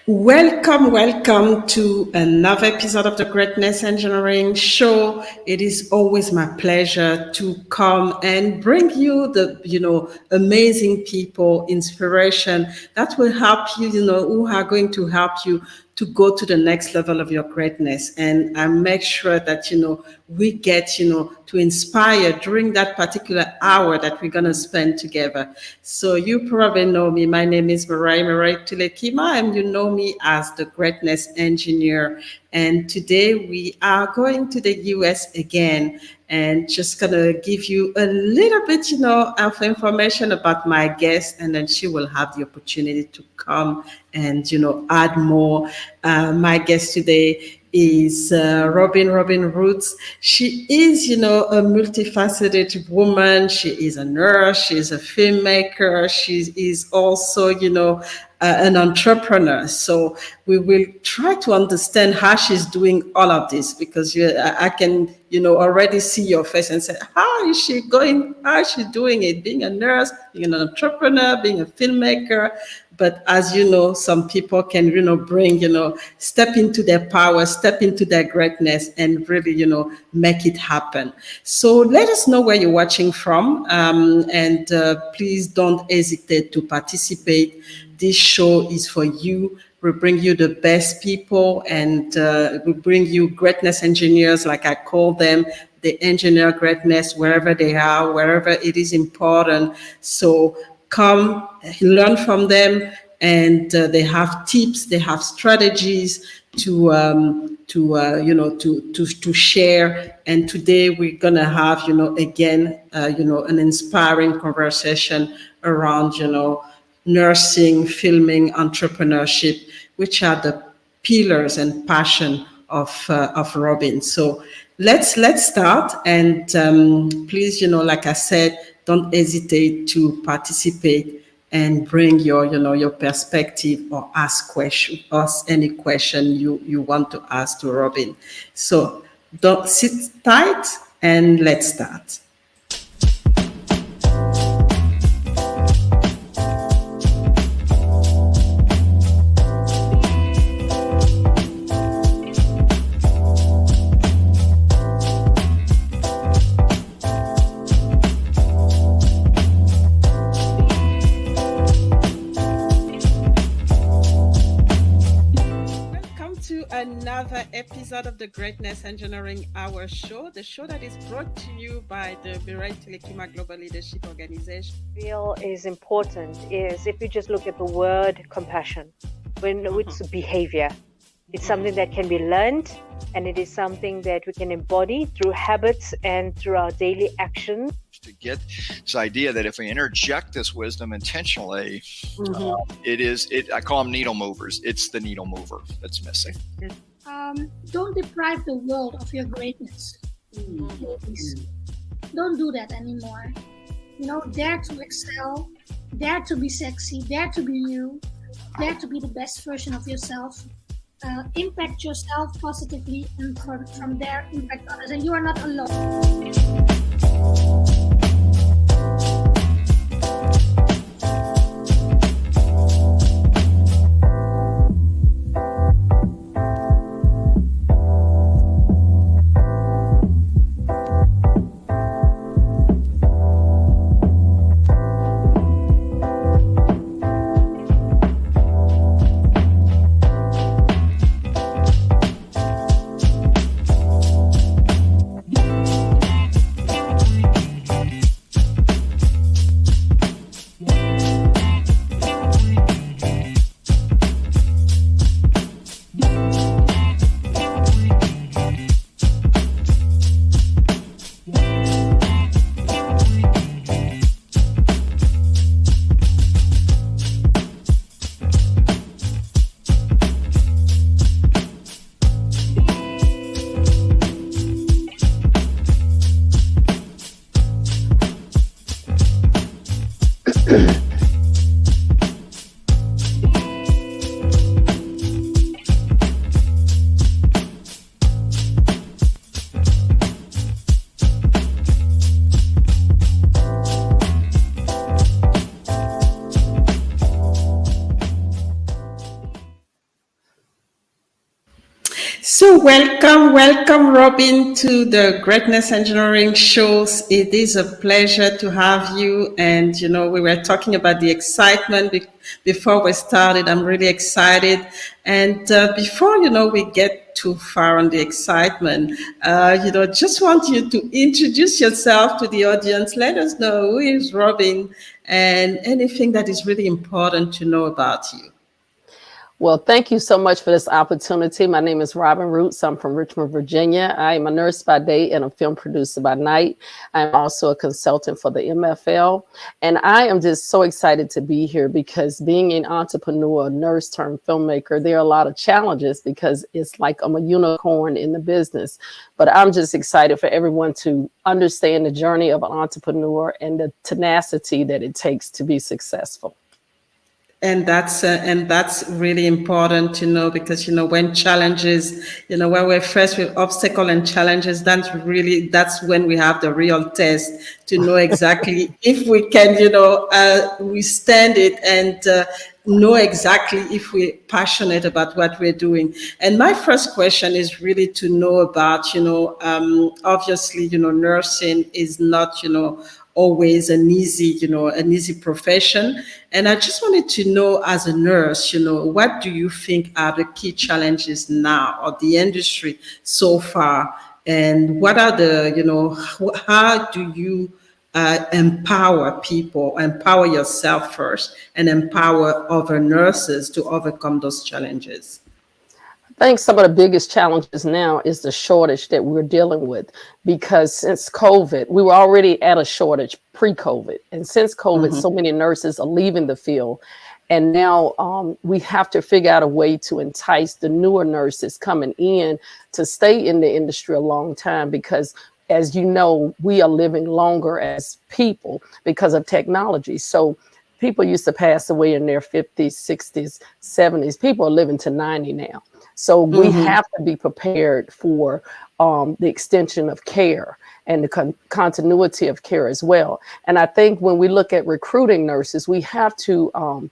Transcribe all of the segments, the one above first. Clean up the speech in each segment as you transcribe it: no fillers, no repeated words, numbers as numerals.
Welcome to another episode of the Greatness Engineering Show. It is always my pleasure to come and bring you amazing people, inspiration that will help you, who are going to help you to go to the next level of your greatness. And I make sure that, we get, to inspire during that particular hour that we're going to spend together. So you probably know me. My name is Marai Tulekima, and you know me as the Greatness Engineer. And today we are going to the US again and just going to give you a little bit, of information about my guest, and then she will have the opportunity to come and, add more. My guest today is Robyn Roots. She is, a multifaceted woman. She is a nurse. She is a filmmaker. She is also, an entrepreneur. So we will try to understand how she's doing all of this, because I can, already see your face and say, how is she going? How is she doing it? Being a nurse, being an entrepreneur, being a filmmaker. But as you know, some people can, bring, step into their power, step into their greatness, and really, make it happen. So let us know where you're watching from, and please don't hesitate to participate. This show is for you. We bring you the best people, and we bring you greatness engineers, like I call them. They engineer greatness wherever they are, wherever it is important. So come learn from them, and they have tips, they have strategies to share. And today we're gonna have again an inspiring conversation around nursing, filming, entrepreneurship, which are the pillars and passion of Robyn. So let's start, and please, like I said, don't hesitate to participate and bring your perspective, or ask any question you want to ask to Robyn. So don't sit tight, and let's start. Another episode of the Greatness Engineering Hour show, the show that is brought to you by the Mirai Telekima Global Leadership Organization. Real is important is if you just look at the word compassion, when it's behavior, it's something that can be learned, and it is something that we can embody through habits and through our daily actions. To get this idea that if we interject this wisdom intentionally, I call them needle movers. It's the needle mover that's missing. Don't deprive the world of your greatness. Please. Don't do that anymore. Dare to excel, dare to be sexy, dare to be you, dare to be the best version of yourself. Impact yourself positively, and from there impact others. And you are not alone. welcome, Robyn, to the Greatness Engineering shows. It is a pleasure to have you. And, we were talking about the excitement before we started. I'm really excited. And before, we get too far on the excitement, just want you to introduce yourself to the audience. Let us know who is Robyn and anything that is really important to know about you. Well, thank you so much for this opportunity. My name is Robyn Roots. I'm from Richmond, Virginia. I am a nurse by day and a film producer by night. I'm also a consultant for the MFL. And I am just so excited to be here because being an entrepreneur, nurse turned filmmaker, there are a lot of challenges because it's like I'm a unicorn in the business. But I'm just excited for everyone to understand the journey of an entrepreneur and the tenacity that it takes to be successful. And that's really important to know because, when challenges, when we're faced with obstacle and challenges, that's when we have the real test to know exactly if we can, withstand it and know exactly if we're passionate about what we're doing. And my first question is really to know about, obviously, nursing is not, always an easy profession. And I just wanted to know, as a nurse, what do you think are the key challenges now of the industry so far? And what are how do you empower people, empower yourself first, and empower other nurses to overcome those challenges? I think some of the biggest challenges now is the shortage that we're dealing with, because since COVID, we were already at a shortage pre-COVID. And since COVID, so many nurses are leaving the field. And now we have to figure out a way to entice the newer nurses coming in to stay in the industry a long time, because as you know, we are living longer as people because of technology. So people used to pass away in their 50s, 60s, 70s. People are living to 90 now. So we have to be prepared for the extension of care and the continuity of care as well. And I think when we look at recruiting nurses, we have to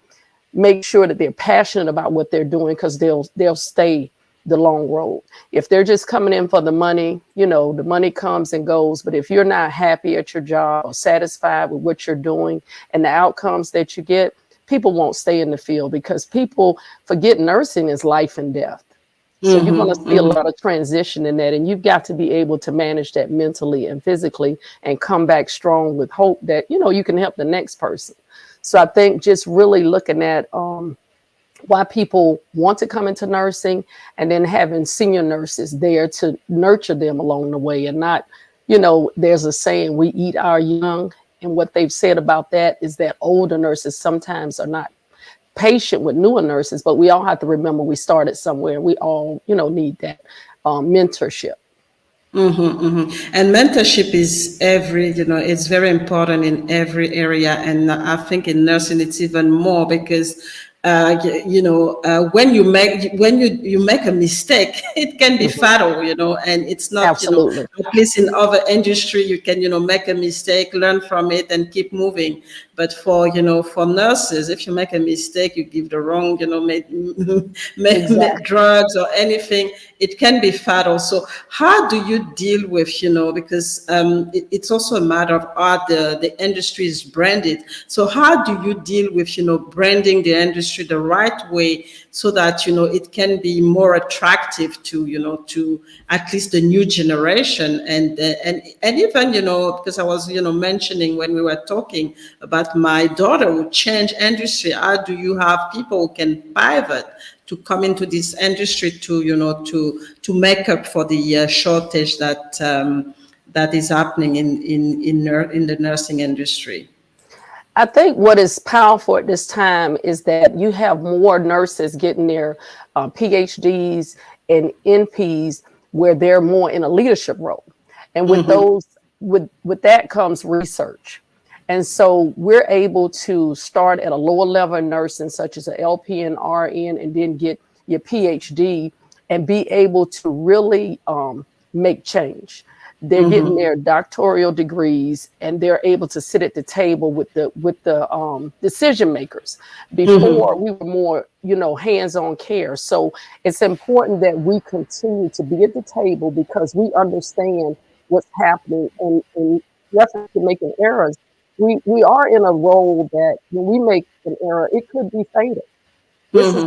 make sure that they're passionate about what they're doing, because they'll stay the long road. If they're just coming in for the money, the money comes and goes. But if you're not happy at your job or satisfied with what you're doing and the outcomes that you get, people won't stay in the field, because people forget nursing is life and death. So you're going to see a lot of transition in that. And you've got to be able to manage that mentally and physically and come back strong with hope that, you can help the next person. So I think just really looking at why people want to come into nursing, and then having senior nurses there to nurture them along the way, and not, there's a saying, we eat our young. And what they've said about that is that older nurses sometimes are not patient with newer nurses, but we all have to remember we started somewhere. We all, need that mentorship. And mentorship is it's very important in every area. And I think in nursing, it's even more, because when you make a mistake, it can be fatal, and it's not, Absolutely. At least in other industry, you can, make a mistake, learn from it and keep moving. But for nurses, if you make a mistake, you give the wrong, make drugs or anything, it can be fatal. So how do you deal with, because it's also a matter of how the industry is branded. So how do you deal with, branding the industry the right way, so that, it can be more attractive to, to at least the new generation, and even, because I was, mentioning when we were talking about my daughter who changed industry, how do you have people who can pivot to come into this industry to make up for the shortage that is happening in the nursing industry? I think what is powerful at this time is that you have more nurses getting their PhDs and NPs, where they're more in a leadership role. And with those, with that comes research. And so we're able to start at a lower level of nursing, such as an LPN, RN, and then get your PhD and be able to really make change. they're getting their doctoral degrees, and they're able to sit at the table with the decision makers. Before we were more, hands-on care. So it's important that we continue to be at the table because we understand what's happening, and in reference to making errors, we are in a role that when we make an error, it could be fatal. This is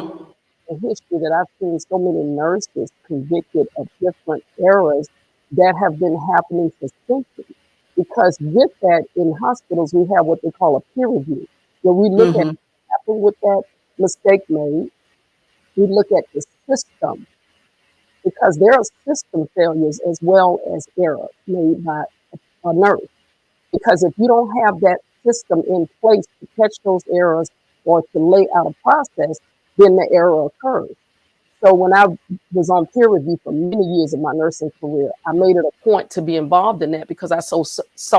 a history that I've seen so many nurses convicted of different errors that have been happening for centuries. Because with that, in hospitals, we have what they call a peer review, where we look at what happened with that mistake made. We look at the system, because there are system failures as well as error made by a nurse. Because if you don't have that system in place to catch those errors or to lay out a process, then the error occurs. So when I was on peer review for many years of my nursing career, I made it a point to be involved in that because I saw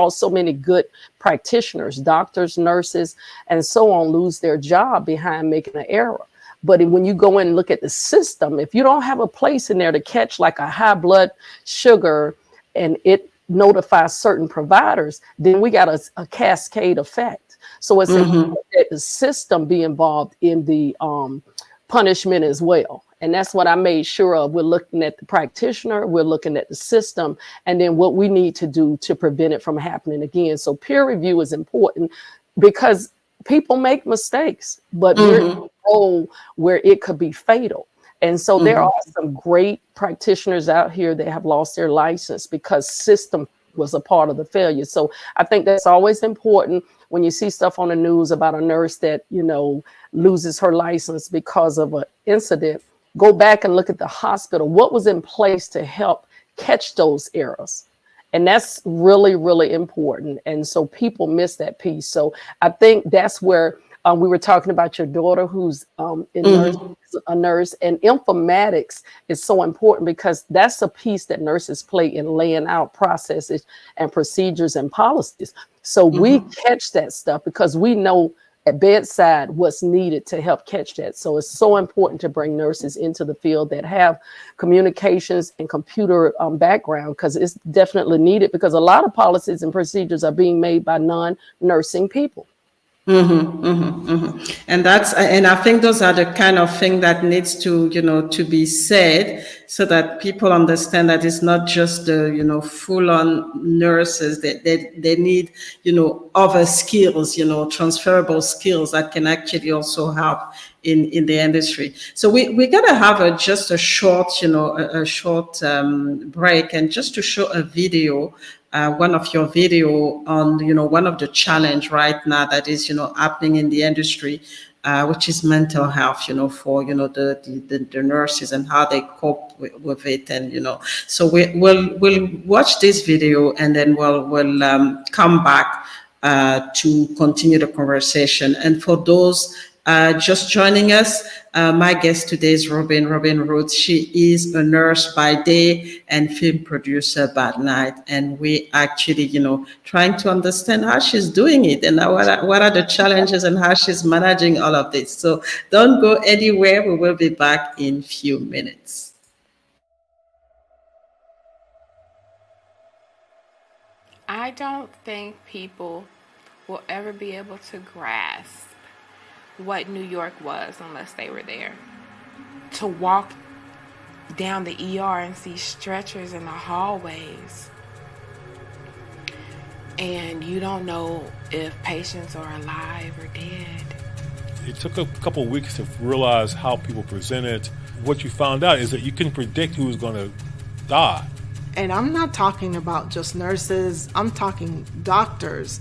so many good practitioners, doctors, nurses, and so on lose their job behind making an error. But when you go in and look at the system, if you don't have a place in there to catch like a high blood sugar and it notifies certain providers, then we got a cascade effect. So it's important that the system be involved in the punishment as well. And that's what I made sure of. We're looking at the practitioner, we're looking at the system, and then what we need to do to prevent it from happening again. So peer review is important because people make mistakes, but we're in a role where it could be fatal. And so there are some great practitioners out here that have lost their license because system was a part of the failure. So I think that's always important when you see stuff on the news about a nurse that, loses her license because of an incident. Go back and look at the hospital. What was in place to help catch those errors? And that's really, really important. And so people miss that piece. So I think that's where we were talking about your daughter who's a nurse, and informatics is so important because that's a piece that nurses play in laying out processes and procedures and policies. So we catch that stuff because we know at bedside what's needed to help catch that. So it's so important to bring nurses into the field that have communications and computer background, because it's definitely needed because a lot of policies and procedures are being made by non-nursing people. And I think those are the kind of thing that needs to, to be said so that people understand that it's not just the, full on nurses that they need, other skills, transferable skills that can actually also help in the industry. So we're going to have just a short, break, and just to show a video, one of your video on, one of the challenge right now that is, happening in the industry, which is mental health, for, the nurses and how they cope with it. And, so we'll watch this video and then we'll come back to continue the conversation. And for those just joining us, my guest today is Robyn Roots. She is a nurse by day and film producer by night. And we actually, trying to understand how she's doing it and what are the challenges and how she's managing all of this. So don't go anywhere. We will be back in a few minutes. I don't think people will ever be able to grasp what New York was unless they were there. To walk down the ER and see stretchers in the hallways, and you don't know if patients are alive or dead. It took a couple of weeks to realize how people presented. What you found out is that you can predict who's going to die. And I'm not talking about just nurses, I'm talking doctors,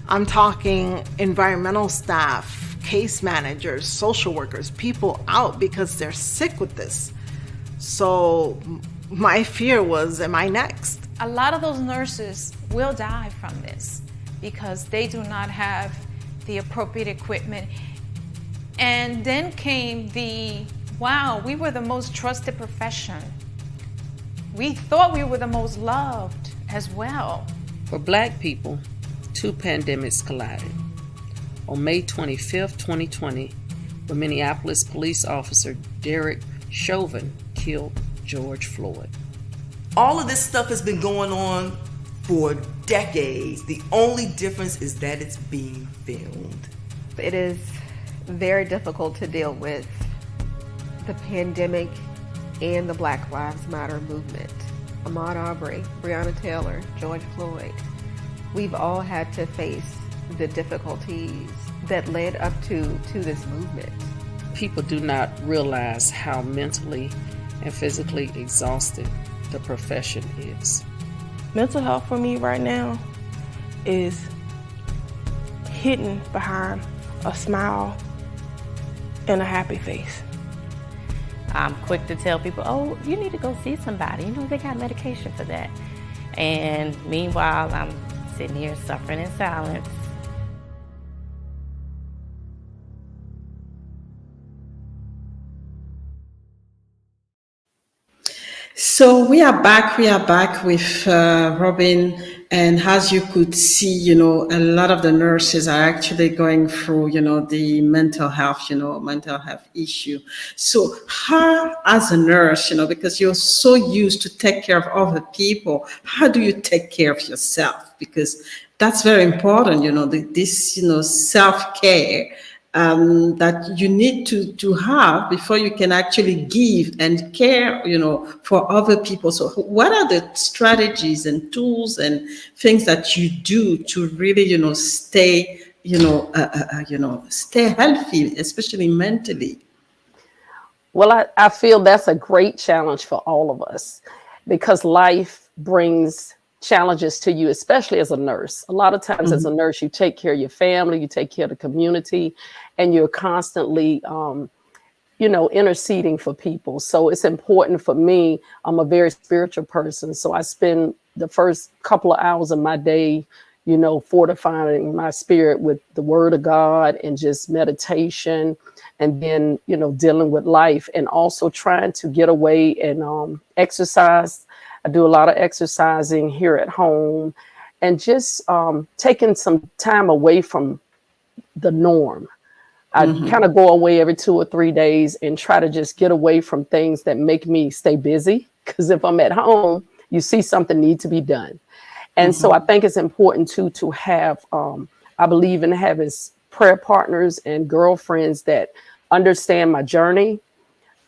I'm talking environmental staff, case managers, social workers, people out because they're sick with this. So my fear was, am I next? A lot of those nurses will die from this because they do not have the appropriate equipment. And then came wow, we were the most trusted profession. We thought we were the most loved as well. For Black people, two pandemics collided. On May 25th, 2020, when Minneapolis police officer Derek Chauvin killed George Floyd. All of this stuff has been going on for decades. The only difference is that it's being filmed. It is very difficult to deal with the pandemic and the Black Lives Matter movement. Ahmaud Arbery, Breonna Taylor, George Floyd, we've all had to face the difficulties that led up to this movement. People do not realize how mentally and physically exhausted the profession is. Mental health for me right now is hidden behind a smile and a happy face. I'm quick to tell people, oh, you need to go see somebody. You know, they got medication for that. And meanwhile, I'm sitting here suffering in silence. So we are back with Robyn, and as you could see, a lot of the nurses are actually going through, the mental health issue. So how, as a nurse, because you're so used to take care of other people, how do you take care of yourself? Because that's very important, this, self-care that you need to have before you can actually give and care, for other people. So what are the strategies and tools and things that you do to really, stay, stay healthy, especially mentally? Well, I feel that's a great challenge for all of us, because life brings challenges to you, especially as a nurse. A lot of times as a nurse, you take care of your family, you take care of the community, and you're constantly, interceding for people. So it's important for me. I'm a very spiritual person. So I spend the first couple of hours of my day, fortifying my spirit with the word of God and just meditation, and then, dealing with life, and also trying to get away and exercise. I do a lot of exercising here at home, and just taking some time away from the norm. I kind of go away every 2 or 3 days and try to just get away from things that make me stay busy. Because if I'm at home, you see something need to be done. And so I think it's important to have, I believe in having prayer partners and girlfriends that understand my journey.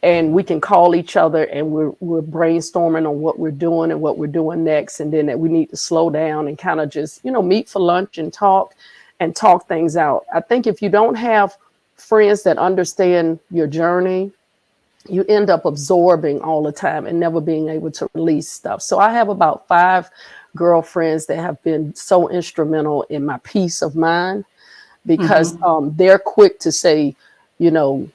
And we can call each other, and we're brainstorming on what we're doing and what we're doing next. And then that we need to slow down and kind of just, meet for lunch and talk things out. I think if you don't have friends that understand your journey, you end up absorbing all the time and never being able to release stuff. So I have about 5 girlfriends that have been so instrumental in my peace of mind, because they're quick to say, you don't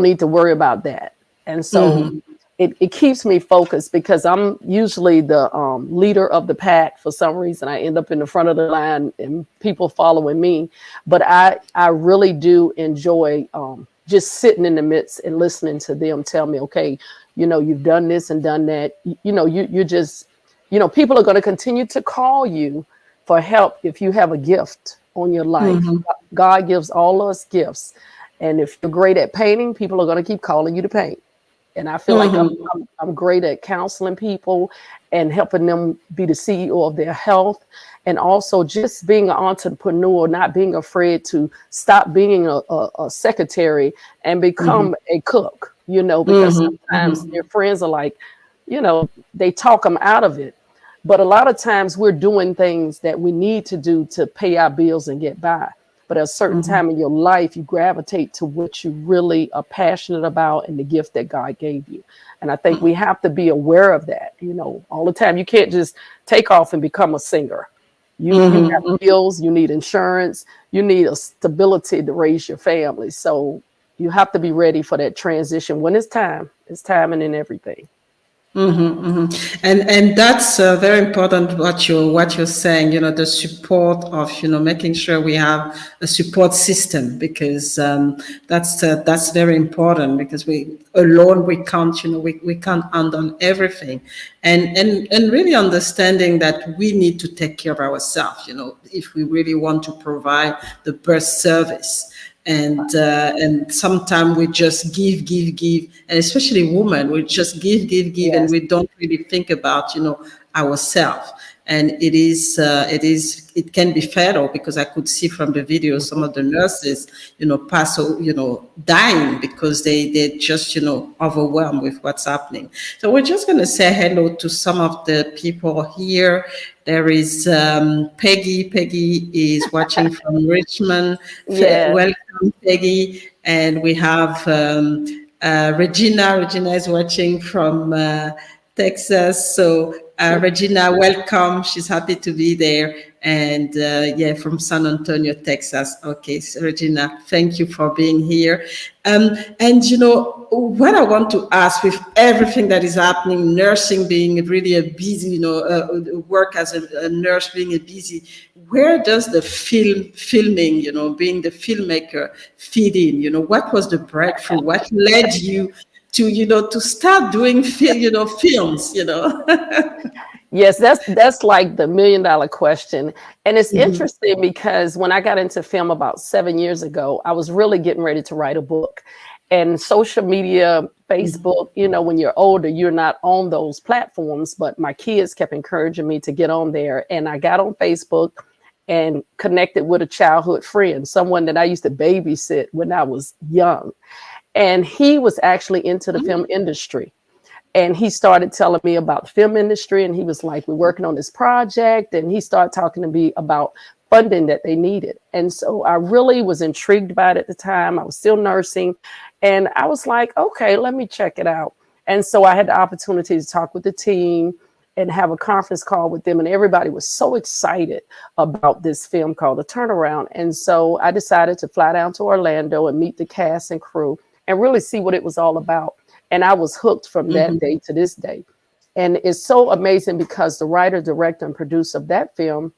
need to worry about that. And so it keeps me focused, because I'm usually the leader of the pack. For some reason, I end up in the front of the line and people following me. But I really do enjoy just sitting in the midst and listening to them tell me, okay, you've done this and done that. You're just, people are going to continue to call you for help if you have a gift on your life. God gives all us gifts. And if you're great at painting, people are going to keep calling you to paint. And I feel like I'm great at counseling people and helping them be the CEO of their health. And also just being an entrepreneur, not being afraid to stop being a secretary and become a cook, because sometimes their friends are like, they talk them out of it. But a lot of times we're doing things that we need to do to pay our bills and get by. But at a certain time in your life, you gravitate to what you really are passionate about and the gift that God gave you. And I think we have to be aware of that, all the time. You can't just take off and become a singer. You have bills, you need insurance, you need a stability to raise your family. So you have to be ready for that transition when it's time. It's timing and everything. And that's very important what you're saying, the support of, making sure we have a support system, because that's very important, because we can't, we can't handle everything, and really understanding that we need to take care of ourselves, if we really want to provide the best service. and sometimes we just give, and especially women, we just give, and we don't really think about, ourselves. And it can be fatal, because I could see from the video some of the nurses, pass, dying because they're just, overwhelmed with what's happening. So we're just going to say hello to some of the people here. There is Peggy. Peggy is watching from Richmond. Yeah. Welcome, Peggy. And we have Regina. Regina is watching from Texas. So Regina, welcome. She's happy to be there. And from San Antonio, Texas. Okay, so Regina, thank you for being here. And what I want to ask, with everything that is happening, nursing being really a busy, work as a nurse being a busy, where does the filming, being the filmmaker fit in? What was the breakthrough? What led you to start doing films? Yes, that's like the $1 million question. And it's interesting because when I got into film about 7 years ago, I was really getting ready to write a book. And social media, Facebook, when you're older, you're not on those platforms, but my kids kept encouraging me to get on there. And I got on Facebook and connected with a childhood friend, someone that I used to babysit when I was young. And he was actually into the film industry. And he started telling me about the film industry, and he was like, we're working on this project. And he started talking to me about funding that they needed. And so I really was intrigued by it at the time. I was still nursing. And I was like, okay, let me check it out. And so I had the opportunity to talk with the team and have a conference call with them. And everybody was so excited about this film called The Turnaround. And so I decided to fly down to Orlando and meet the cast and crew and really see what it was all about. And I was hooked from that day to this day. And it's so amazing because the writer, director, and producer of that film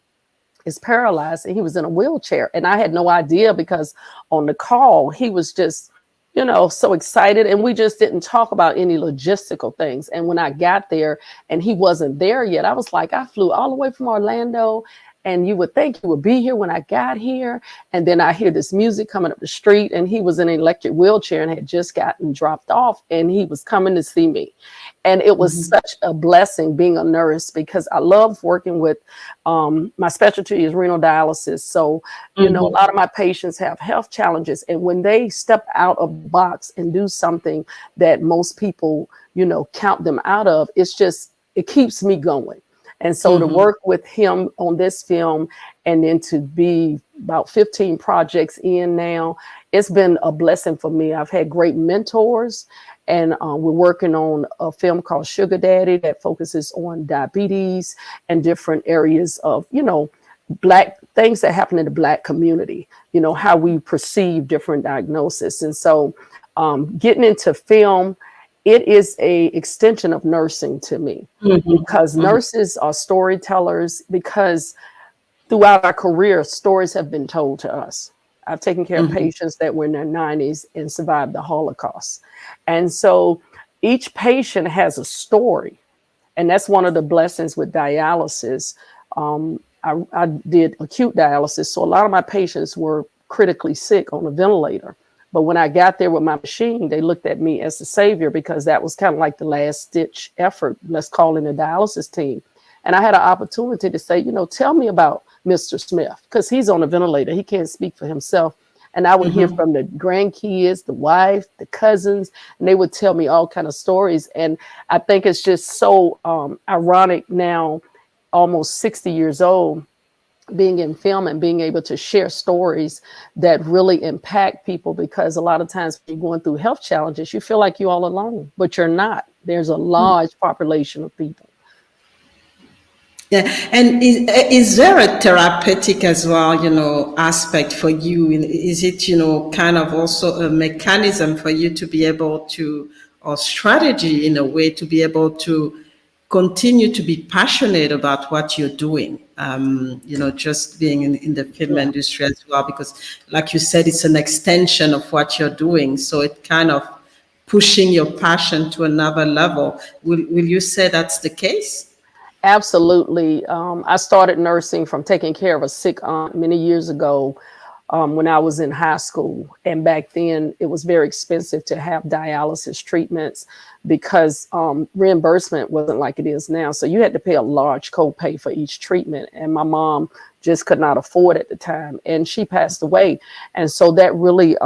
is paralyzed, and he was in a wheelchair. And I had no idea, because on the call, he was just, so excited. And we just didn't talk about any logistical things. And when I got there and he wasn't there yet, I was like, I flew all the way from Orlando, and you would think he would be here when I got here. And then I hear this music coming up the street, and he was in an electric wheelchair and had just gotten dropped off, and he was coming to see me. And it was such a blessing being a nurse, because I love working with, my specialty is renal dialysis. So, a lot of my patients have health challenges. And when they step out of the box and do something that most people, count them out of, it keeps me going. And so to work with him on this film, and then to be about 15 projects in now, it's been a blessing for me. I've had great mentors, and we're working on a film called Sugar Daddy that focuses on diabetes and different areas of, Black things that happen in the Black community, how we perceive different diagnoses. And so getting into film, it is a extension of nursing to me, because nurses are storytellers, because throughout our career, stories have been told to us. I've taken care of patients that were in their 90s and survived the Holocaust. And so each patient has a story. And that's one of the blessings with dialysis. I did acute dialysis. So a lot of my patients were critically sick on a ventilator. But when I got there with my machine, they looked at me as the savior, because that was kind of like the last ditch effort. Let's call in the dialysis team. And I had an opportunity to say, tell me about Mr. Smith, because he's on a ventilator. He can't speak for himself. And I would hear from the grandkids, the wife, the cousins, and they would tell me all kind of stories. And I think it's just so ironic now, almost 60 years old, being in film and being able to share stories that really impact people, because a lot of times when you're going through health challenges, you feel like you're all alone, but you're not. There's a large population of people. Yeah, and is there a therapeutic as well, aspect for you? Is it, kind of also a mechanism for you to be able to, or strategy in a way to be able to continue to be passionate about what you're doing, just being in the film industry as well, because like you said, it's an extension of what you're doing. So it kind of pushing your passion to another level. Will you say that's the case? Absolutely. I started nursing from taking care of a sick aunt many years ago. when I was in high school. And back then it was very expensive to have dialysis treatments because reimbursement wasn't like it is now. So you had to pay a large copay for each treatment. And my mom just could not afford at the time. And she passed away. And so that really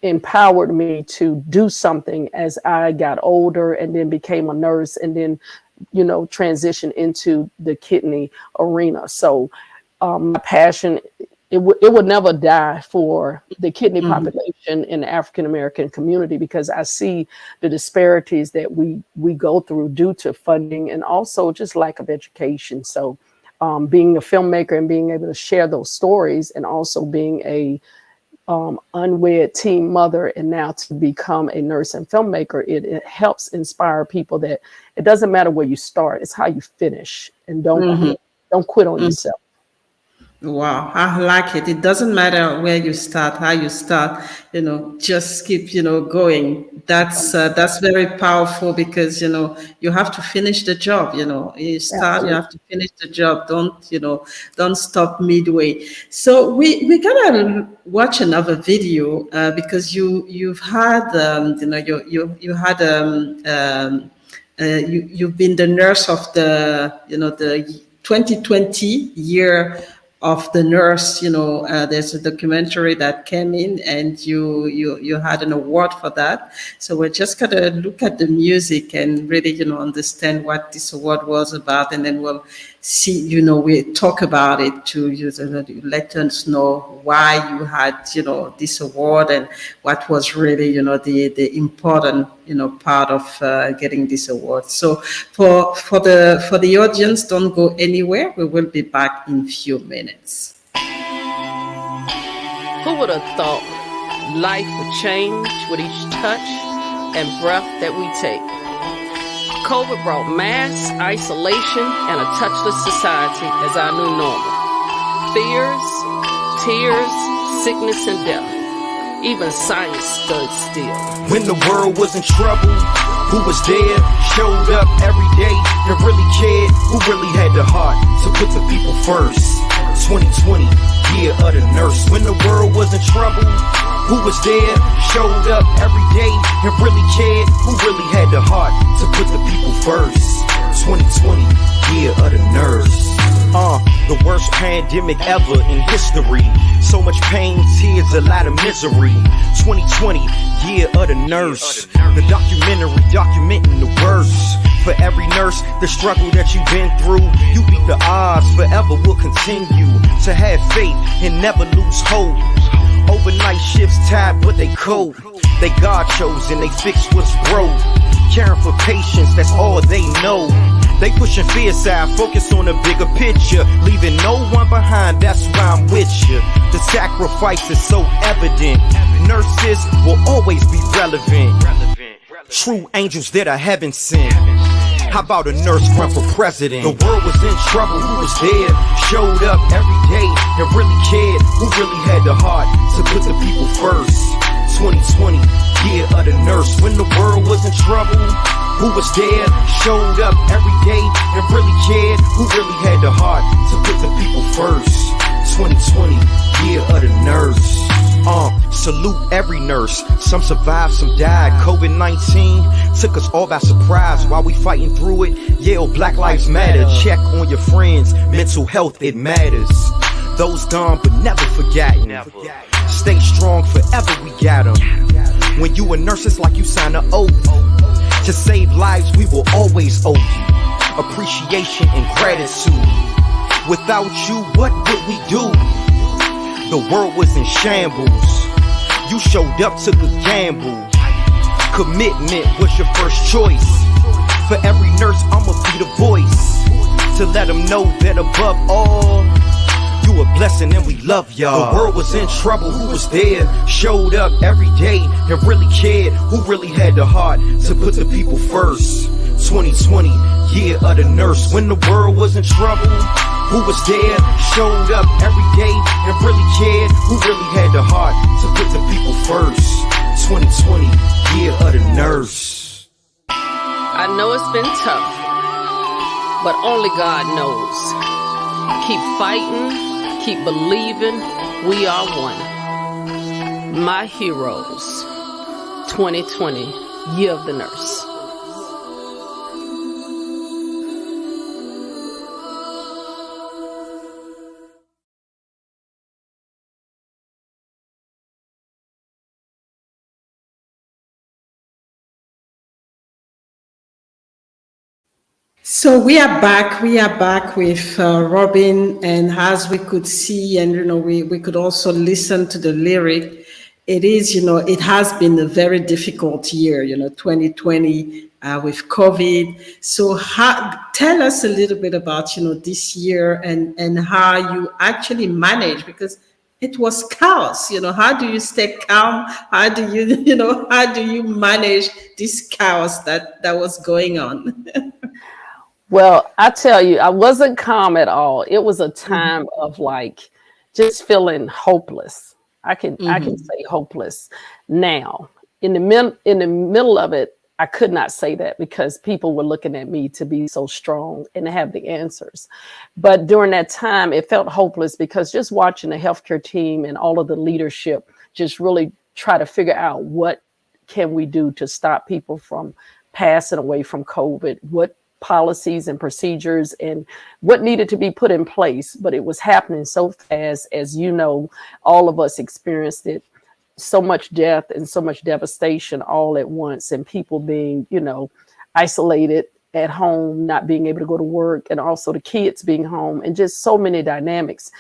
empowered me to do something as I got older and then became a nurse and then, you know, transitioned into the kidney arena. So my passion, it would never die for the kidney population in the African American community, because I see the disparities that we go through due to funding and also just lack of education. So being a filmmaker and being able to share those stories, and also being a unwed teen mother and now to become a nurse and filmmaker, it helps inspire people that it doesn't matter where you start, it's how you finish, and don't quit on yourself. Wow, I like it. It doesn't matter where you start, how you start, you know, just keep, you know, going. That's very powerful, because, you know, you have to finish the job, you know, you start, you have to finish the job. Don't stop midway. So we gotta watch another video, because you've had, you know, you had, you've been the nurse of the, you know, the 2020 year of the nurse. You know, there's a documentary that came in, and you had an award for that. So we're just gonna look at the music and really, you know, understand what this award was about, and then we'll see, you know, we talk about it to you, let us know why you had, you know, this award and what was really, you know, the important, you know, part of getting this award. So for the audience, don't go anywhere. We will be back in a few minutes. Who would have thought life would change with each touch and breath that we take? COVID brought mass isolation and a touchless society as our new normal. Fears, tears, sickness, and death. Even science stood still. When the world was in trouble, who was there? Showed up every day and really cared. Who really had the heart to put the people first? 2020, year of the nurse. When the world was in trouble, who was there? Showed up every day and really cared. Who really had the heart to put the people first? 2020, year of the nurse. The worst pandemic ever in history. So much pain, tears, a lot of misery. 2020, year of the nurse. The documentary documenting the worst. For every nurse, the struggle that you've been through, you beat the odds, forever will continue to have faith and never lose hope. Overnight shifts tied, but they cope. They God chosen, they fix what's broke. Caring for patients, that's all they know. They pushing fear aside, focus on the bigger picture. Leaving no one behind, that's why I'm with you. The sacrifice is so evident. Nurses will always be relevant. True angels that I haven't sent. How about a nurse run for president? The world was in trouble, who was there? Showed up every day and really cared. Who really had the heart to put the people first? 2020, year of the nurse. When the world was in trouble, who was there? Showed up every day and really cared. Who really had the heart to put the people first? 2020, year of the nurse. Salute every nurse. Some survived, some died. COVID-19 took us all by surprise. While we fighting through it, yell Black Lives Matter. Check on your friends, mental health, it matters. Those gone but never forgotten. Stay strong, forever we got them. When you a nurse, it's like you sign an oath. To save lives, we will always owe you appreciation and gratitude. Without you, what would we do? The world was in shambles. You showed up, took a gamble. Commitment was your first choice. For every nurse, I'ma be the voice to let them know that above all, you a blessing and we love y'all. The world was in trouble, who was there? Showed up every day and really cared. Who really had the heart to put the people first? 2020, year of the nurse. When the world was in trouble, who was there? Showed up every day and really cared. Who really had the heart to put the people first? 2020, year of the nurse. I know it's been tough, but only God knows. Keep fighting, Keep believing we are one. My heroes, 2020, Year of the Nurse. So we are back. We are back with Robyn, and as we could see, and we could also listen to the lyric. It is, it has been a very difficult year, 2020 with COVID. So tell us a little bit about, this year and how you actually manage, because it was chaos. How do you stay calm? How do you, how do you manage this chaos that was going on? Well, I tell you, I wasn't calm at all. It was a time of like just feeling hopeless. I can say hopeless. Now, in the middle of it, I could not say that because people were looking at me to be so strong and to have the answers. But during that time, it felt hopeless because just watching the healthcare team and all of the leadership just really try to figure out what can we do to stop people from passing away from COVID, what policies and procedures and what needed to be put in place. But it was happening so fast, as you know, all of us experienced it, so much death and so much devastation all at once, and people being, isolated at home, not being able to go to work, and also the kids being home, and just so many dynamics.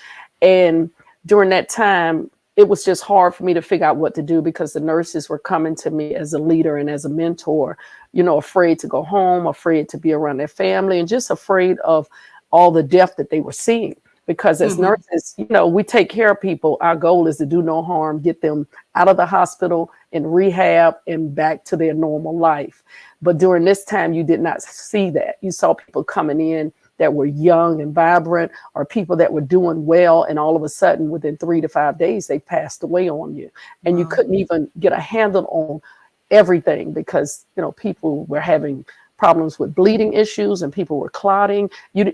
And during that time, it was just hard for me to figure out what to do because the nurses were coming to me as a leader and as a mentor, afraid to go home, afraid to be around their family, and just afraid of all the death that they were seeing. Because as nurses, we take care of people. Our goal is to do no harm, get them out of the hospital and rehab and back to their normal life. But during this time, you did not see that. You saw people coming in that were young and vibrant, or people that were doing well, and all of a sudden within 3 to 5 days they passed away on you, and you couldn't even get a handle on everything because people were having problems with bleeding issues and people were clotting. You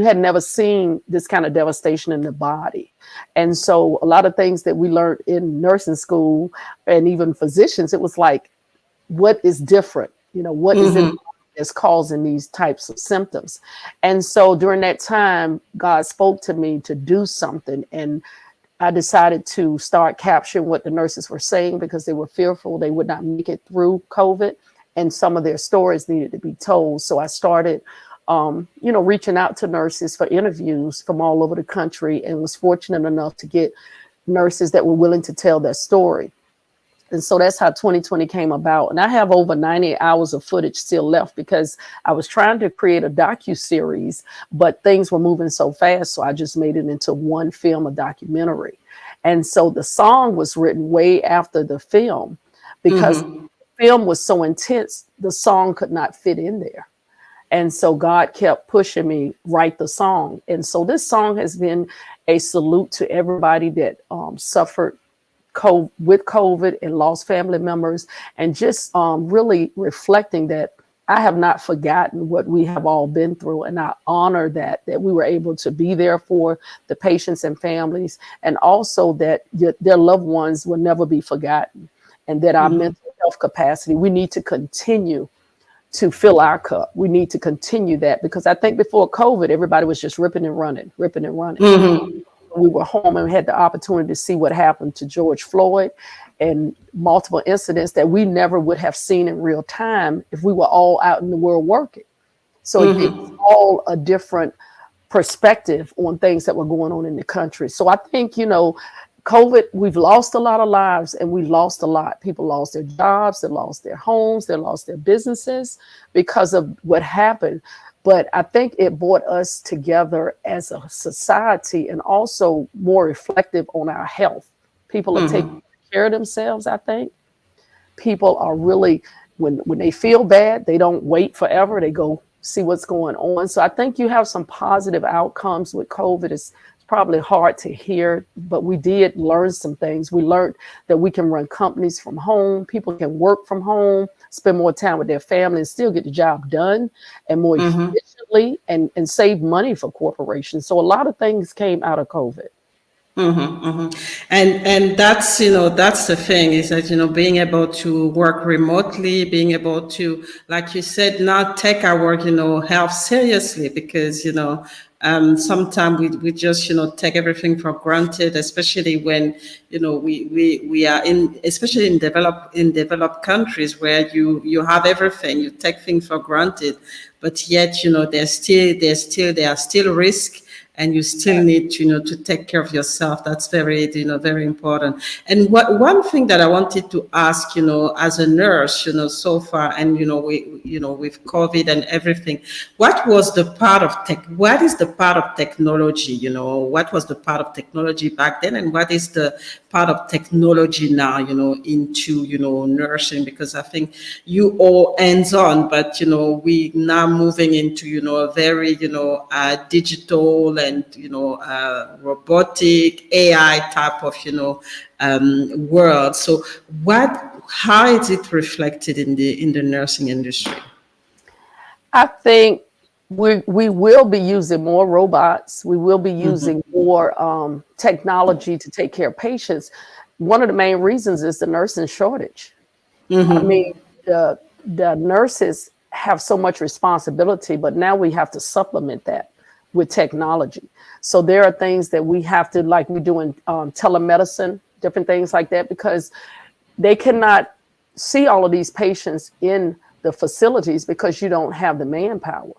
had never seen this kind of devastation in the body. And so a lot of things that we learned in nursing school and even physicians, it was like, what is different? What is it is causing these types of symptoms? And so during that time, God spoke to me to do something. And I decided to start capturing what the nurses were saying because they were fearful they would not make it through COVID. And some of their stories needed to be told. So I started, reaching out to nurses for interviews from all over the country, and was fortunate enough to get nurses that were willing to tell their story. And so that's how 2020 came about. And I have over 90 hours of footage still left because I was trying to create a docuseries, but things were moving so fast. So I just made it into one film, a documentary. And so the song was written way after the film because the film was so intense, the song could not fit in there. And so God kept pushing me, write the song. And so this song has been a salute to everybody that suffered with COVID and lost family members, and just really reflecting that I have not forgotten what we have all been through. And I honor that we were able to be there for the patients and families, and also that their loved ones will never be forgotten, and that our mental health capacity, we need to continue to fill our cup. We need to continue that, because I think before COVID, everybody was just ripping and running. We were home and we had the opportunity to see what happened to George Floyd and multiple incidents that we never would have seen in real time if we were all out in the world working. So it's all a different perspective on things that were going on in the country. So I think, COVID, we've lost a lot of lives, and we lost a lot. People lost their jobs, they lost their homes, they lost their businesses because of what happened. But I think it brought us together as a society, and also more reflective on our health. People are taking care of themselves, I think. People are really, when they feel bad, they don't wait forever. They go see what's going on. So I think you have some positive outcomes with COVID. It's probably hard to hear, but we did learn some things. We learned that we can run companies from home. People can work from home, spend more time with their family, and still get the job done and more efficiently, and save money for corporations. So a lot of things came out of COVID. And that's, that's the thing, is that, being able to work remotely, being able to, like you said, not take our, health seriously, because, sometimes we just, take everything for granted, especially when, we are in, especially in developed countries, where you have everything, you take things for granted, but yet, there are still risks, and you still need to, to take care of yourself. That's very, very important. And one thing that I wanted to ask, as a nurse, so far, and, with COVID and everything, what is the part of technology, what was the part of technology back then, and what is the part of technology now, into, nursing? Because I think you all hands-on, but, we now moving into, a very, digital and, robotic AI type of, world. So how is it reflected in the nursing industry? I think we will be using more robots. We will be using more technology to take care of patients. One of the main reasons is the nursing shortage. I mean, the nurses have so much responsibility, but now we have to supplement that with technology. So there are things that we have to, like we're doing telemedicine, different things like that, because they cannot see all of these patients in the facilities because you don't have the manpower.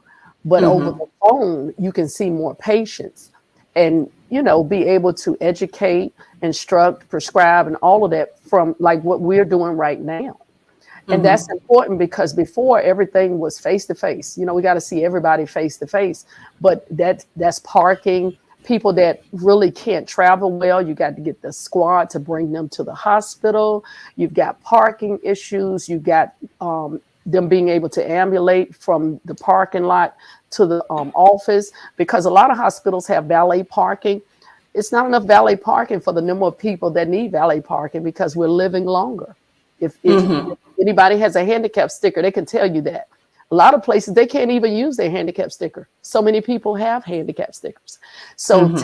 But over the phone, you can see more patients and, be able to educate, instruct, prescribe, and all of that from like what we're doing right now. And that's important, because before everything was face to face. We got to see everybody face to face. But that's parking. People that really can't travel well, you got to get the squad to bring them to the hospital. You've got parking issues. You've got them being able to ambulate from the parking lot to the office, because a lot of hospitals have valet parking. It's not enough valet parking for the number of people that need valet parking, because we're living longer. If anybody has a handicap sticker, they can tell you that. A lot of places, they can't even use their handicap sticker. So many people have handicap stickers. So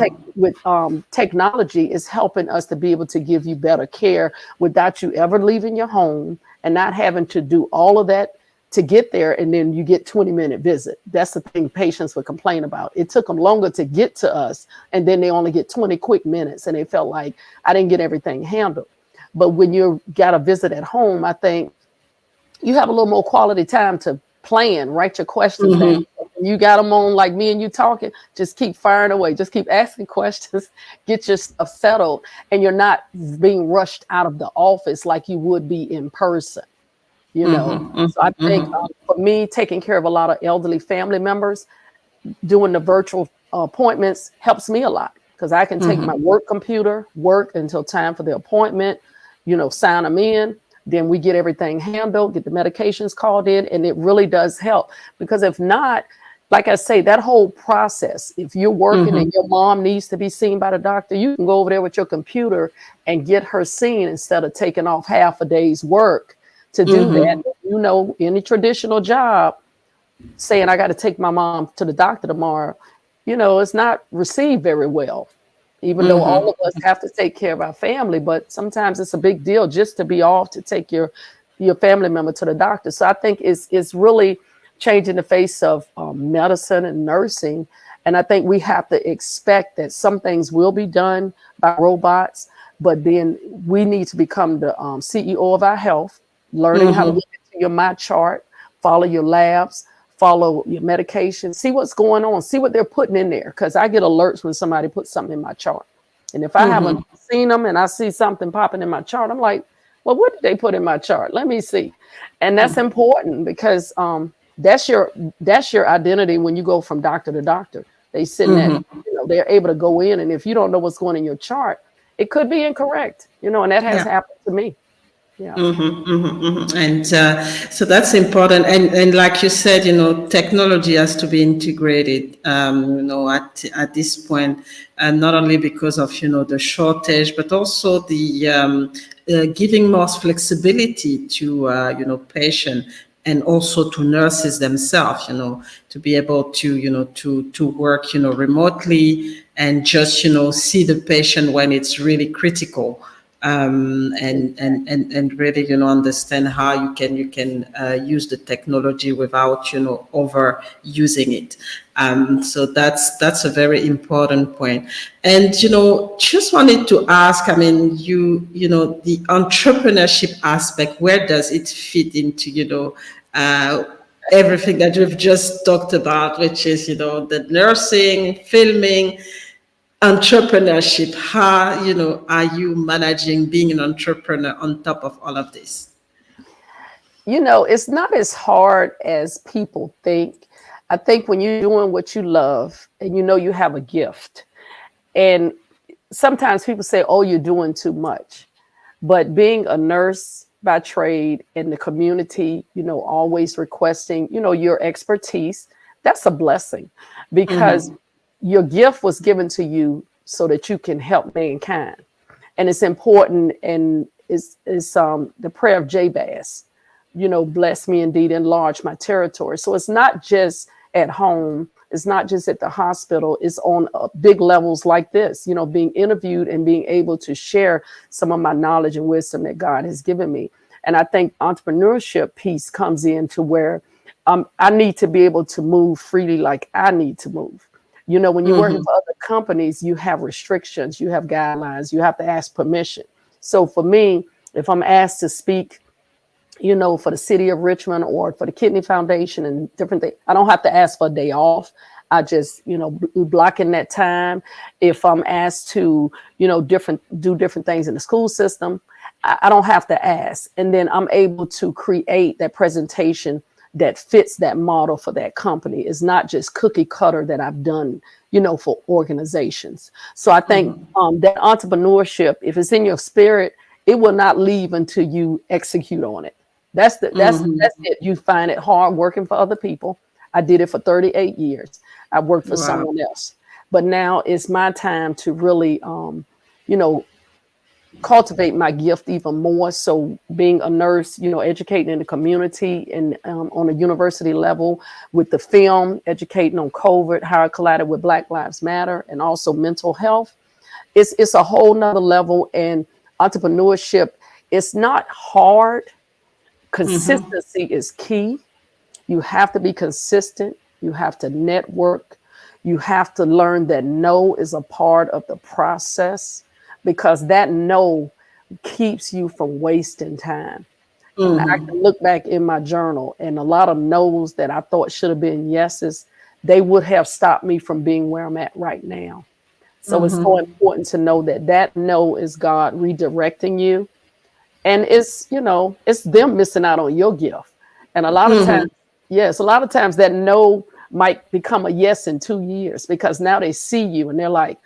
technology is helping us to be able to give you better care without you ever leaving your home and not having to do all of that to get there. And then you get 20-minute visit. That's the thing patients would complain about. It took them longer to get to us, and then they only get 20 quick minutes. And they felt like I didn't get everything handled. But when you got a visit at home, I think you have a little more quality time to plan, write your questions down. You got them on like me and you talking, just keep firing away. Just keep asking questions, get your stuff settled, and you're not being rushed out of the office like you would be in person, So I think for me, taking care of a lot of elderly family members, doing the virtual appointments helps me a lot, because I can take my work computer, work until time for the appointment, sign them in. Then we get everything handled, get the medications called in, and it really does help. Because if not, like I say, that whole process, if you're working and your mom needs to be seen by the doctor, you can go over there with your computer and get her seen instead of taking off half a day's work to do that. Any traditional job, saying I got to take my mom to the doctor tomorrow, it's not received very well. Even though all of us have to take care of our family, but sometimes it's a big deal just to be off to take your family member to the doctor. So I think it's really changing the face of medicine and nursing. And I think we have to expect that some things will be done by robots, but then we need to become the CEO of our health, learning how to look into your My Chart, follow your labs, follow your medication, see what's going on, see what they're putting in there. Because I get alerts when somebody puts something in my chart. And if I haven't seen them and I see something popping in my chart, I'm like, well, what did they put in my chart? Let me see. And that's important, because that's your identity when you go from doctor to doctor. They sit in that, they're able to go in. And if you don't know what's going in your chart, it could be incorrect, and that has happened to me. Yeah. And so that's important. And like you said, technology has to be integrated, at this point, and not only because of, the shortage, but also the giving more flexibility to, patient, and also to nurses themselves, to be able to, to work, remotely, and just, see the patient when it's really critical. And really, understand how you can use the technology without, overusing it. So that's a very important point. And, just wanted to ask, I mean, the entrepreneurship aspect, where does it fit into, everything that we've just talked about, which is, the nursing, filming, entrepreneurship? How are you managing being an entrepreneur on top of all of this? It's not as hard as people think. I think when you're doing what you love and you have a gift, and sometimes people say, oh, you're doing too much, but being a nurse by trade in the community, always requesting, your expertise, that's a blessing, because your gift was given to you so that you can help mankind. And it's important. And it's the prayer of Jabez, bless me indeed, enlarge my territory. So it's not just at home. It's not just at the hospital. It's on big levels like this, being interviewed and being able to share some of my knowledge and wisdom that God has given me. And I think entrepreneurship piece comes in to where I need to be able to move freely like I need to move. When you're working for other companies, you have restrictions, you have guidelines, you have to ask permission. So for me, if I'm asked to speak, for the city of Richmond or for the Kidney Foundation and different things, I don't have to ask for a day off. I just, block in that time. If I'm asked to, do different things in the school system, I don't have to ask. And then I'm able to create that presentation that fits that model for that company. It's not just cookie cutter that I've done, for organizations. So I think that entrepreneurship, if it's in your spirit, it will not leave until you execute on it. That's it. You find it hard working for other people. I did it for 38 years. I worked for someone else, but now it's my time to really, cultivate my gift even more. So being a nurse, educating in the community and on a university level with the film, educating on COVID, how it collided with Black Lives Matter, and also mental health. It's a whole nother level. And entrepreneurship, it's not hard. Consistency is key. You have to be consistent. You have to network. You have to learn that no is a part of the process, because that no keeps you from wasting time. And I can look back in my journal, and a lot of no's that I thought should have been yeses, they would have stopped me from being where I'm at right now. So it's so important to know that no is God redirecting you. And it's, it's them missing out on your gift. And a lot of times, a lot of times that no might become a yes in 2 years, because now they see you and they're like,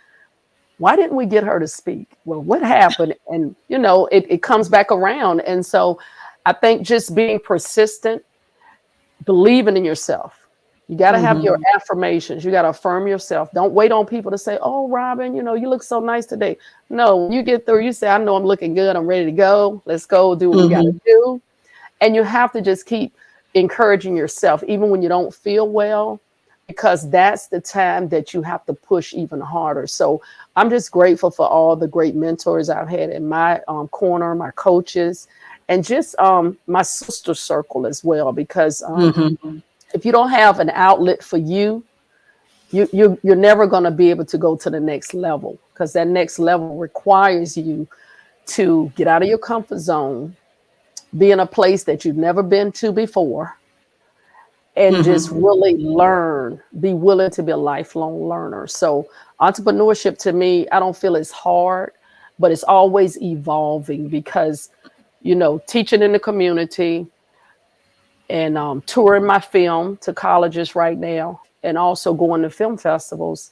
why didn't we get her to speak? Well, what happened? And, it comes back around. And so I think just being persistent, believing in yourself. You got to have your affirmations. You got to affirm yourself. Don't wait on people to say, oh, Robyn, you look so nice today. No, when you get through, you say, I know I'm looking good. I'm ready to go. Let's go do what we got to do. And you have to just keep encouraging yourself, even when you don't feel well, because that's the time that you have to push even harder. So I'm just grateful for all the great mentors I've had in my corner, my coaches, and just my sister circle as well, because if you don't have an outlet for you're never going to be able to go to the next level, because that next level requires you to get out of your comfort zone, be in a place that you've never been to before, and just really learn, be willing to be a lifelong learner. So entrepreneurship to me, I don't feel it's hard, but it's always evolving, because, teaching in the community and touring my film to colleges right now, and also going to film festivals.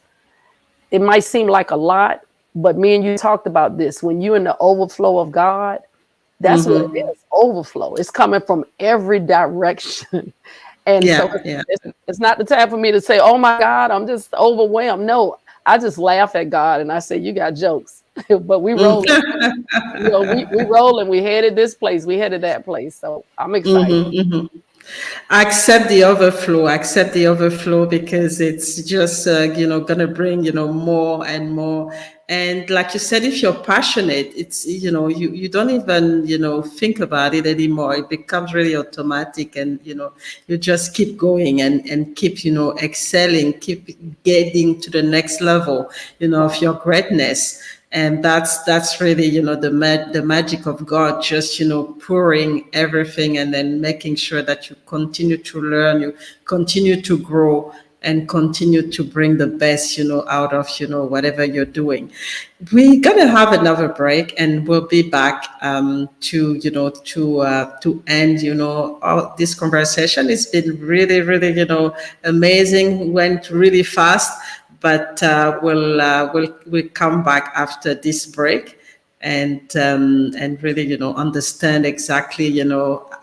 It might seem like a lot, but me and you talked about this. When you're in the overflow of God, that's what it is, overflow. It's coming from every direction. And it's not the time for me to say, oh my God, I'm just overwhelmed. No, I just laugh at God and I say, you got jokes, but we rolling. We rolling. We headed this place. We headed that place. So I'm excited. Accept the overflow. Accept the overflow because it's just gonna bring more and more. And like you said, if you're passionate, it's you don't even think about it anymore. It becomes really automatic, and you just keep going and keep excelling, keep getting to the next level of your greatness. And that's really the magic of God, just pouring everything and then making sure that you continue to learn, you continue to grow, and continue to bring the best out of whatever you're doing. We're gonna have another break, and we'll be back to end all this conversation. It's been really, really amazing, went really fast. But we'll come back after this break and really understand exactly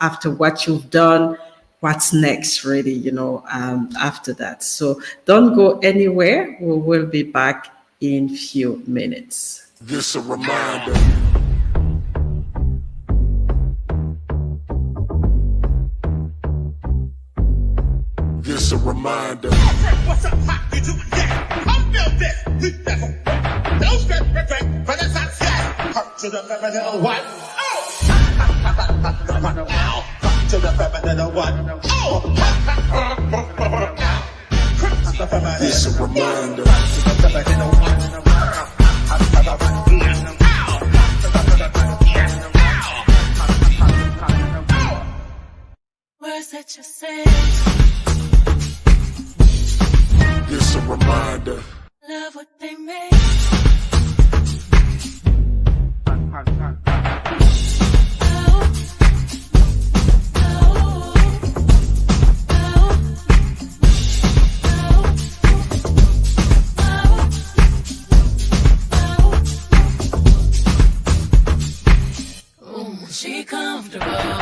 after what you've done, what's next really after that. So don't go anywhere. We will be back in few minutes. This a reminder. This a reminder. What's up, pop? You do? Yeah, I'm built this. We never don't strip everything, but it's outside. Up to the feminine one. Oh! Up to the feminine one. Oh! This a reminder. Words that you say. This a reminder. Love what they make. She comfortable.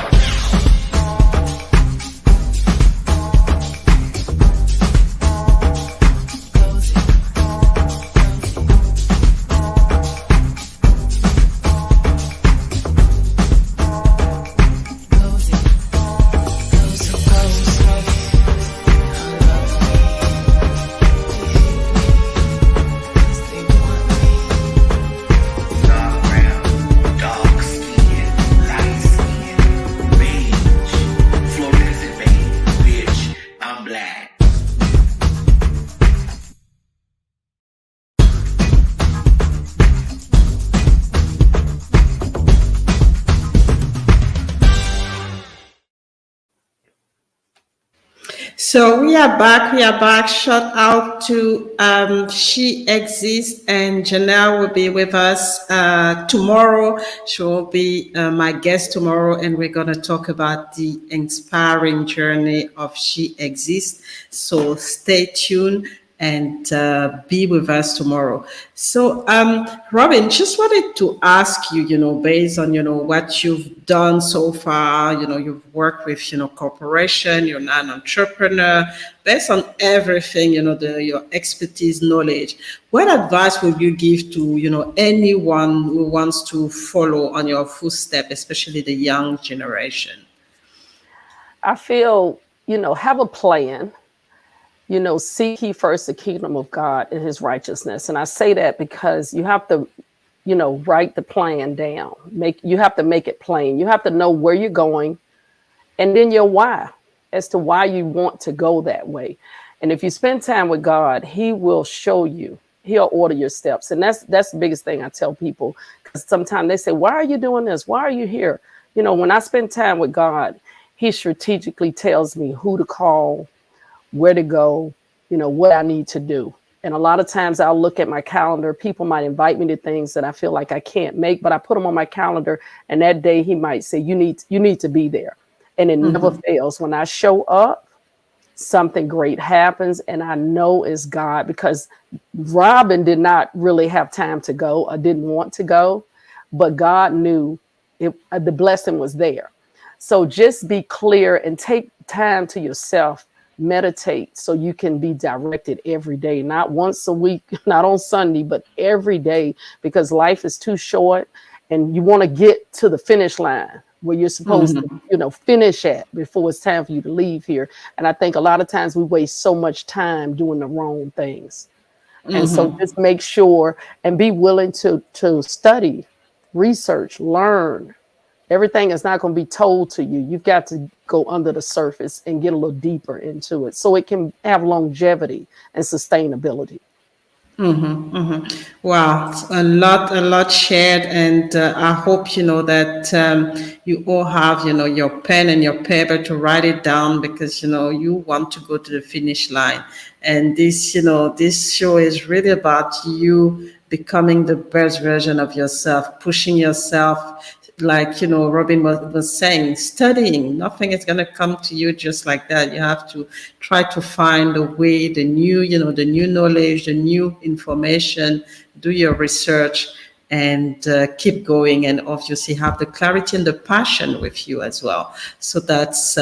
So we are back. We are back. Shout out to She Exists, and Janelle will be with us tomorrow. She will be my guest tomorrow, and we're going to talk about the inspiring journey of She Exists. So stay tuned and be with us tomorrow. So, Robyn, just wanted to ask you, based on, what you've done so far, you've worked with, corporation, you're now an entrepreneur, based on everything, your expertise, knowledge, what advice would you give to, anyone who wants to follow on your footsteps, especially the young generation? I feel, have a plan. Seek ye first the kingdom of God and his righteousness. And I say that because you have to, write the plan down. You have to make it plain. You have to know where you're going, and then your why, as to why you want to go that way. And if you spend time with God, he will show you. He'll order your steps. And that's the biggest thing I tell people, because sometimes they say, why are you doing this? Why are you here? When I spend time with God, he strategically tells me who to call, where to go, what I need to do. And a lot of times I'll look at my calendar. People might invite me to things that I feel like I can't make, but I put them on my calendar. And that day he might say, you need to be there. And it never fails. When I show up, something great happens. And I know it's God, because Robyn did not really have time to go or didn't want to go, but God knew the blessing was there. So just be clear and take time to yourself. Meditate so you can be directed every day, not once a week, not on Sunday, but every day, because life is too short and you want to get to the finish line, where you're supposed to, finish at before it's time for you to leave here. And I think a lot of times we waste so much time doing the wrong things. And so just make sure and be willing to study, research, learn. Everything is not going to be told to you. You've got to go under the surface and get a little deeper into it so it can have longevity and sustainability. Wow, a lot shared, and I hope that you all have your pen and your paper to write it down, because you want to go to the finish line. And this show is really about you becoming the best version of yourself, pushing yourself. Like Robyn was saying, studying. Nothing is going to come to you just like that. You have to try to find a way, the new knowledge, the new information. Do your research and keep going, and obviously have the clarity and the passion with you as well. So that's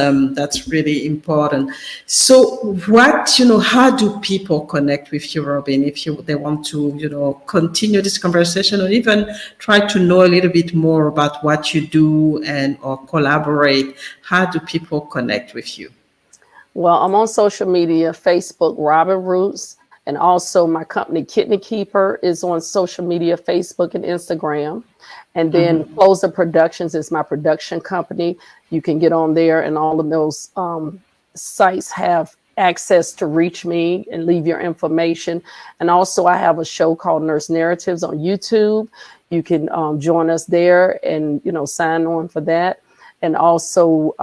really important. So how do people connect with you, Robyn, if they want to continue this conversation, or even try to know a little bit more about what you do or collaborate? How do people connect with you? Well, I'm on social media, Facebook, Robyn Roots. And also my company, Kidney Keeper, is on social media, Facebook and Instagram. And then Klosa Productions is my production company. You can get on there, and all of those sites have access to reach me and leave your information. And also I have a show called Nurse Narratives on YouTube. You can join us there and, sign on for that. And also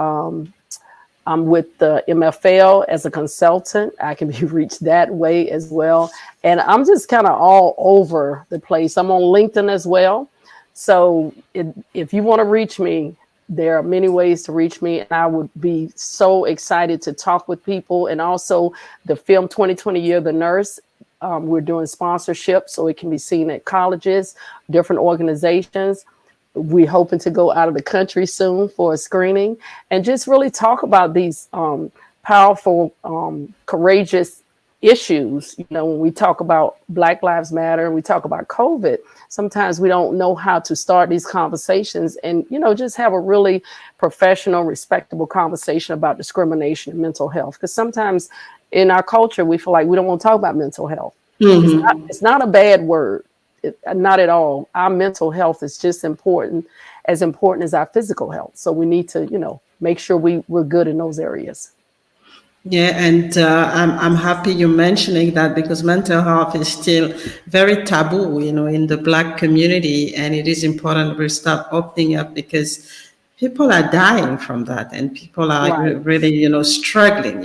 I'm with the MFL as a consultant. I can be reached that way as well. And I'm just kind of all over the place. I'm on LinkedIn as well. So if you want to reach me, there are many ways to reach me. And I would be so excited to talk with people. And also the film 2020 Year of the Nurse, we're doing sponsorship so it can be seen at colleges, different organizations. We're hoping to go out of the country soon for a screening, and just really talk about these powerful, courageous issues. When we talk about Black Lives Matter and we talk about COVID, sometimes we don't know how to start these conversations, and, just have a really professional, respectable conversation about discrimination and mental health. Because sometimes in our culture, we feel like we don't want to talk about mental health. It's not a bad word. Not at all. Our mental health is just as important as our physical health. So we need to, make sure we're good in those areas. Yeah, and I'm happy you're mentioning that, because mental health is still very taboo, in the Black community, and it is important we start opening up, because people are dying from that, and people are really, struggling,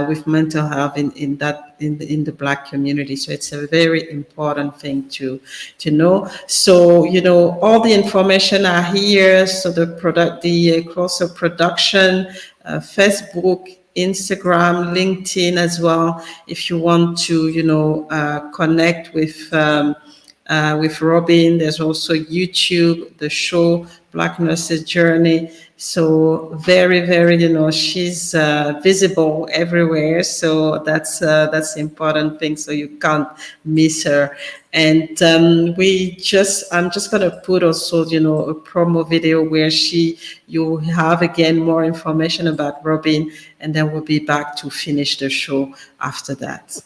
with mental health in the Black community. So it's a very important thing to know. So all the information are here. So the Klosa production, Facebook, Instagram, LinkedIn as well. If you want to connect with Robyn, there's also YouTube, the show Black Nurses Journey. So very, very, she's visible everywhere. So that's the important thing. So you can't miss her. And I'm just gonna put also, a promo video where you have again more information about Robyn, and then we'll be back to finish the show after that.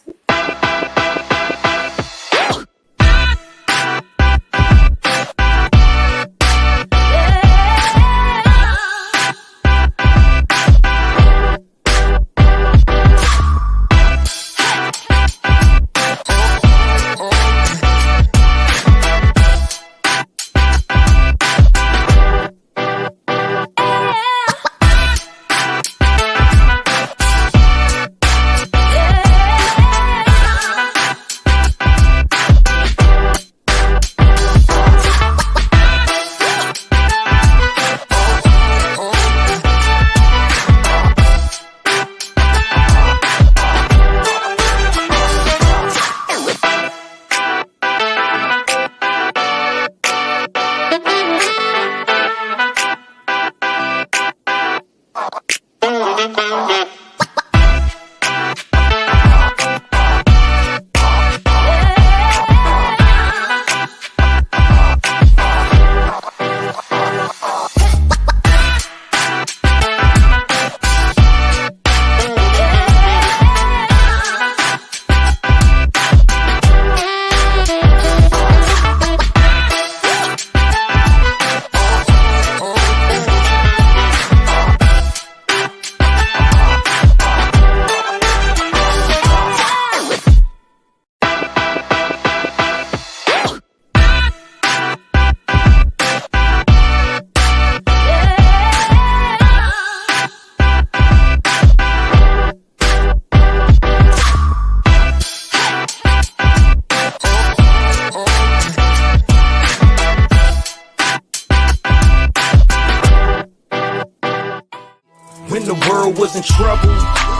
when the world was in trouble.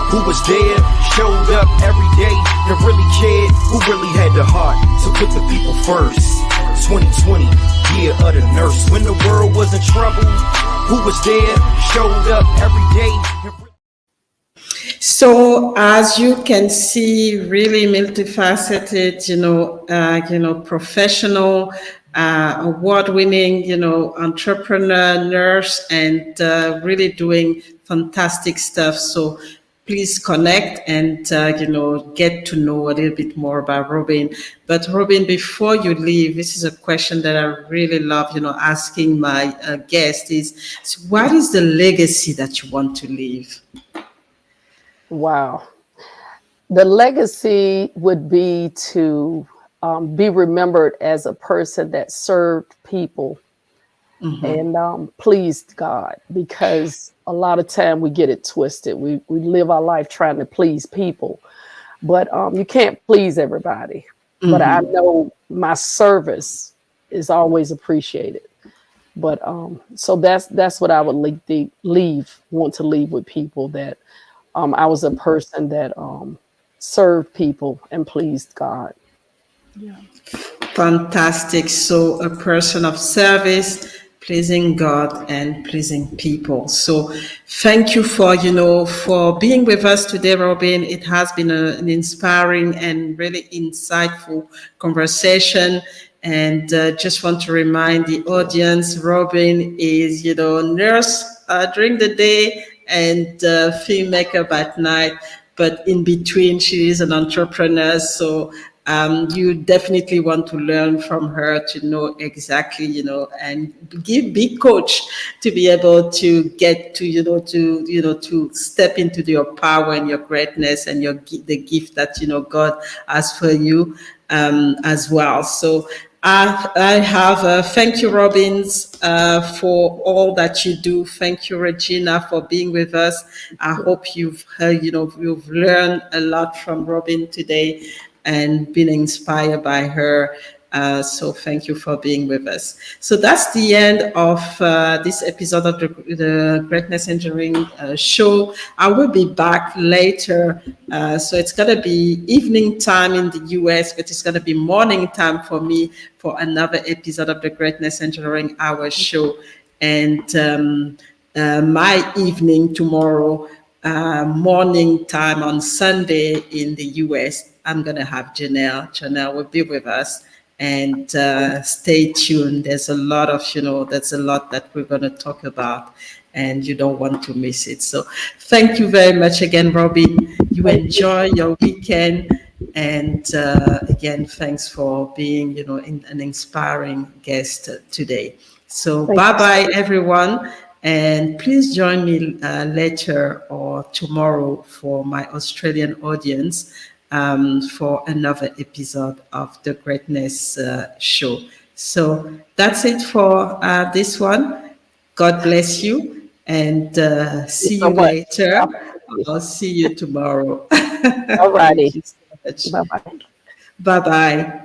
Who was there, showed up every day, that really cared, who really had the heart to put the people first. 2020, year of the nurse. When the world was in trouble, who was there, showed up every day. So as you can see, really multifaceted, professional, award-winning, entrepreneur, nurse, and really doing fantastic stuff. So please connect and, get to know a little bit more about Robyn. But Robyn, before you leave, this is a question that I really love, asking my guests is, so what is the legacy that you want to leave? Wow. The legacy would be to be remembered as a person that served people and pleased God, because a lot of time we get it twisted. We live our life trying to please people, but you can't please everybody. But I know my service is always appreciated. But so that's what I would want to leave with people, that I was a person that served people and pleased God. Yeah. Fantastic. So a person of service, pleasing God and pleasing people. So thank you for being with us today, Robyn. It has been an inspiring and really insightful conversation. And just want to remind the audience, Robyn is, nurse during the day and filmmaker by night. But in between, she is an entrepreneur. So you definitely want to learn from her to know exactly, and be coach to be able to get to, to step into your power and your greatness and the gift that, God has for you as well. So I have thank you, Robyn, for all that you do. Thank you, Regina, for being with us. I hope you've learned a lot from Robyn today and been inspired by her. So thank you for being with us. So that's the end of this episode of the Greatness Engineering show. I will be back later. So it's going to be evening time in the US, but it's going to be morning time for me for another episode of the Greatness Engineering Hour show. And my evening tomorrow, morning time on Sunday in the US, I'm going to have Janelle. Janelle will be with us. And stay tuned. There's a lot that we're going to talk about, and you don't want to miss it. So thank you very much again, Robyn. You enjoy your weekend. And again, thanks for being, an inspiring guest today. So bye-bye, everyone. And please join me later or tomorrow for my Australian audience for another episode of the Greatness Show. So that's it for this one. God bless you, and see you later. I'll see you tomorrow. All righty. Bye-bye. Bye-bye.